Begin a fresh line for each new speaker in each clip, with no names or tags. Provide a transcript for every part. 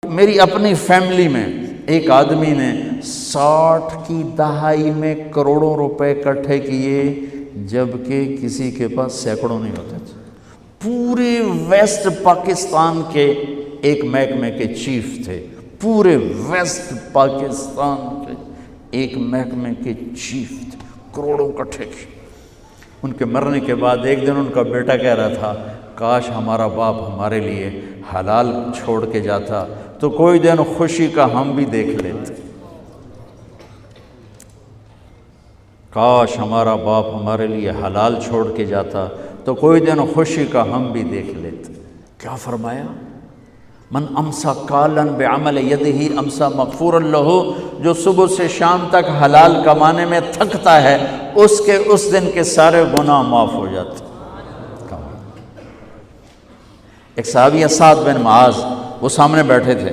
میری اپنی فیملی میں ایک آدمی نے 60 کی دہائی میں کروڑوں روپے اکٹھے کیے، جبکہ کسی کے پاس سینکڑوں نہیں ہوتے تھے۔ پورے ویسٹ پاکستان کے ایک محکمے کے چیف تھے، پورے ویسٹ پاکستان کے ایک محکمے کے چیف تھے، کروڑوں اکٹھے کیے۔ ان کے مرنے کے بعد ایک دن ان کا بیٹا کہہ رہا تھا، کاش ہمارا باپ ہمارے لیے حلال چھوڑ کے جاتا تو کوئی دن خوشی کا ہم بھی دیکھ لیتے۔ کاش ہمارا باپ ہمارے لیے حلال چھوڑ کے جاتا تو کوئی دن خوشی کا ہم بھی دیکھ لیتے۔ کیا فرمایا؟ من امسا کالن بعمل یدہ امسا مغفورا لہ، جو صبح سے شام تک حلال کمانے میں تھکتا ہے اس کے اس دن کے سارے گناہ معاف ہو جاتے۔ ایک صحابی سعد بن معاذ، وہ سامنے بیٹھے تھے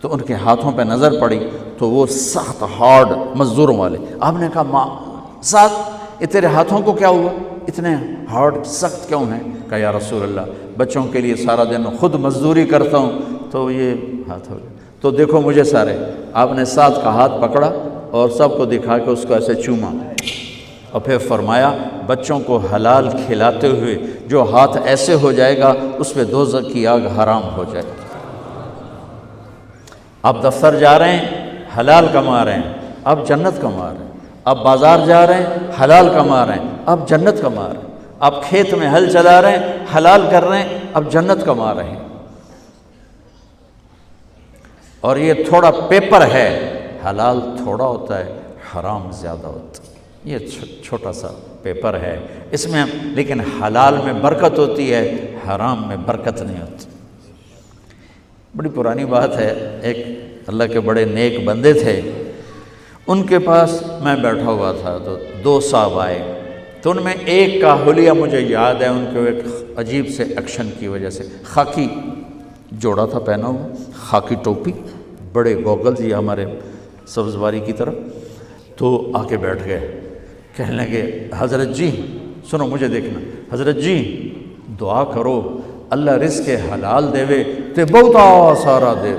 تو ان کے ہاتھوں پہ نظر پڑی تو وہ سخت ہارڈ مزدوروں والے۔ آپ نے کہا سعد، یہ تیرے ہاتھوں کو کیا ہوا، اتنے ہارڈ سخت کیوں ہیں؟ کہا یا رسول اللہ، بچوں کے لیے سارا دن خود مزدوری کرتا ہوں تو یہ ہاتھ ہو گیا۔ تو دیکھو مجھے سارے۔ آپ نے سعد کا ہاتھ پکڑا اور سب کو دکھا کے اس کو ایسے چوما اور پھر فرمایا، بچوں کو حلال کھلاتے ہوئے جو ہاتھ ایسے ہو جائے گا اس پہ دوزخ کی آگ حرام ہو جائے گی۔ آپ دفتر جا رہے ہیں، حلال کما رہے ہیں، آپ جنت کما رہے ہیں۔ آپ بازار جا رہے ہیں، حلال کما رہے ہیں، آپ جنت کما رہے ہیں۔ آپ کھیت میں ہل چلا رہے ہیں، حلال کر رہے ہیں، آپ جنت کما رہے ہیں۔ اور یہ تھوڑا پیپر ہے، حلال تھوڑا ہوتا ہے، حرام زیادہ ہوتا ہے۔ یہ چھوٹا سا پیپر ہے اس میں، لیکن حلال میں برکت ہوتی ہے، حرام میں برکت نہیں ہوتی۔ بڑی پرانی بات ہے، ایک اللہ کے بڑے نیک بندے تھے، ان کے پاس میں بیٹھا ہوا تھا تو 2 صاحب آئے، تو ان میں ایک کا حلیہ مجھے یاد ہے، ان کے ایک عجیب سے ایکشن کی وجہ سے۔ خاکی جوڑا تھا پہنا ہوا، خاکی ٹوپی، بڑے گوگلز یہ ہمارے سبز باری کی طرف، تو آ کے بیٹھ گئے۔ کہنے لگے، حضرت جی سنو، مجھے دیکھنا، حضرت جی دعا کرو اللہ رزق حلال دے تے بہتا سارا دے۔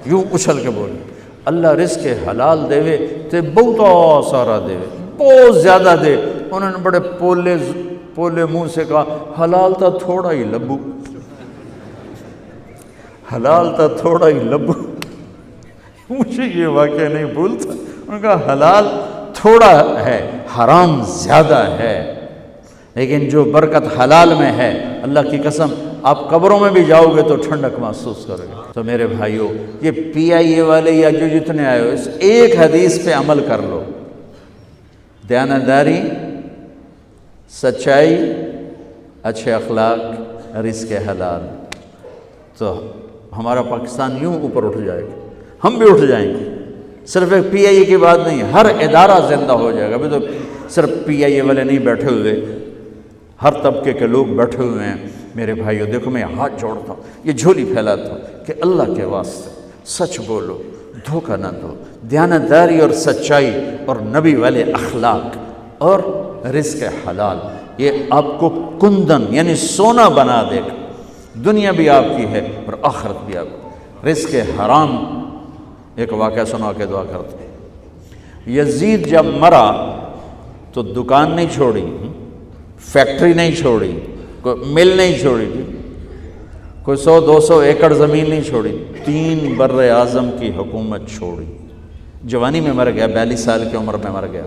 یوں اچھل کے بولے، اللہ رزق حلال دے تے بہتا سارا دے، بہت زیادہ دے۔ انہوں نے بڑے پولے منہ سے کہا، حلال تا تھوڑا ہی لبو، حلال تا تھوڑا ہی لبو۔ مجھے یہ واقعہ نہیں بھولتا۔ انہوں نے کہا حلال تھوڑا ہے، حرام زیادہ ہے، لیکن جو برکت حلال میں ہے، اللہ کی قسم آپ قبروں میں بھی جاؤ گے تو ٹھنڈک محسوس کرو گے۔ تو میرے بھائیوں، یہ PIA والے یا جو جتنے آئے ہو، اس ایک حدیث پہ عمل کر لو، دیانتداری، سچائی، اچھے اخلاق، رزق حلال، تو ہمارا پاکستان یوں اوپر اٹھ جائے گا، ہم بھی اٹھ جائیں گے۔ صرف ایک PIA کی بات نہیں، ہر ادارہ زندہ ہو جائے گا۔ ابھی تو صرف PIA والے نہیں بیٹھے ہوئے، ہر طبقے کے لوگ بیٹھے ہوئے ہیں۔ میرے بھائیو دیکھو، میں ہاتھ جوڑتا ہوں، یہ جھولی پھیلاتا ہوں کہ اللہ کے واسطے سچ بولو، دھوکہ نہ دو، دیانتداری اور سچائی اور نبی والے اخلاق اور رزق حلال، یہ آپ کو کندن یعنی سونا بنا دے گا۔ دنیا بھی آپ کی ہے اور آخرت بھی آپ کی۔ رزق حرام، ایک واقعہ سنا کے دعا کرتا ہوں۔ یزید جب مرا تو دکان نہیں چھوڑی، فیکٹری نہیں چھوڑی، کوئی مل نہیں چھوڑی، کوئی 100-200 ایکڑ زمین نہیں چھوڑی، 3 بر اعظم کی حکومت چھوڑی۔ جوانی میں مر گیا، 42 سال کی عمر میں مر گیا۔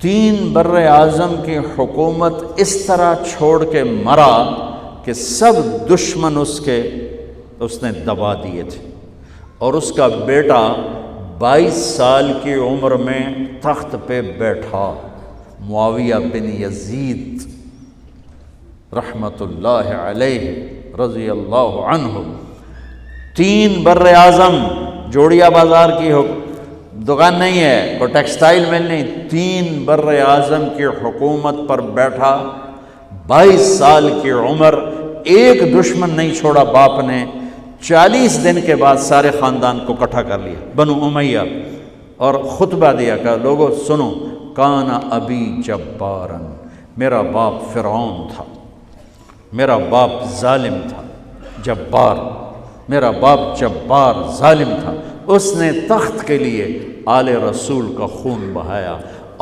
3 بر اعظم کی حکومت اس طرح چھوڑ کے مرا کہ سب دشمن اس نے دبا دیے تھے، اور اس کا بیٹا 22 سال کی عمر میں تخت پہ بیٹھا، معاویہ بن یزید رحمت اللہ علیہ رضی اللہ عنہ۔ 3 بر اعظم، جوڑیا بازار کی دکان نہیں ہے، کوئی ٹیکسٹائل مل نہیں، 3 بر اعظم کی حکومت پر بیٹھا، 22 سال کی عمر، ایک دشمن نہیں چھوڑا باپ نے۔ 40 دن کے بعد سارے خاندان کو اکٹھا کر لیا، بنو امیہ، اور خطبہ دیا کہ لوگوں سنو، کان ابی جبارن، میرا باپ فرعون تھا، میرا باپ ظالم تھا، جبار، میرا باپ جبار ظالم تھا، اس نے تخت کے لیے آل رسول کا خون بہایا،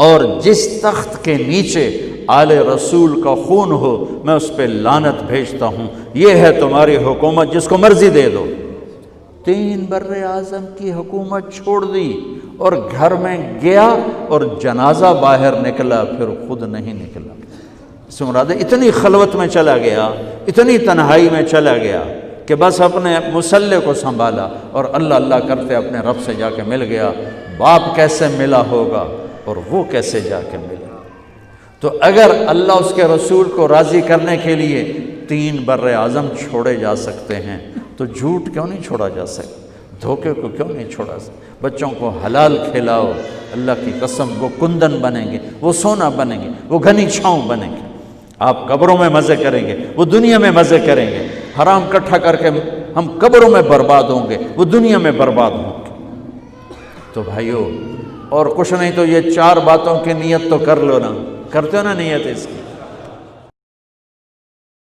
اور جس تخت کے نیچے آل رسول کا خون ہو میں اس پہ لعنت بھیجتا ہوں۔ یہ ہے تمہاری حکومت، جس کو مرضی دے دو۔ 3 بر اعظم کی حکومت چھوڑ دی اور گھر میں گیا، اور جنازہ باہر نکلا، پھر خود نہیں نکلا۔ اس سے مراد ہے اتنی خلوت میں چلا گیا، اتنی تنہائی میں چلا گیا کہ بس اپنے مصلے کو سنبھالا اور اللہ اللہ کرتے اپنے رب سے جا کے مل گیا۔ باپ کیسے ملا ہوگا اور وہ کیسے جا کے ملا؟ تو اگر اللہ اس کے رسول کو راضی کرنے کے لیے 3 بر اعظم چھوڑے جا سکتے ہیں تو جھوٹ کیوں نہیں چھوڑا جا سکتا؟ دھوکے کو کیوں نہیں چھوڑا سکتا؟ بچوں کو حلال کھلاؤ، اللہ کی قسم وہ کندن بنیں گے، وہ سونا بنیں گے، وہ گھنی چھاؤں بنیں گے۔ آپ قبروں میں مزے کریں گے، وہ دنیا میں مزے کریں گے۔ حرام اکٹھا کر کے ہم قبروں میں برباد ہوں گے، وہ دنیا میں برباد ہوں گے۔ تو بھائیو، اور کچھ نہیں تو یہ 4 باتوں کی نیت تو کر لو نا، کرتے ہو نا نیت اس کی؟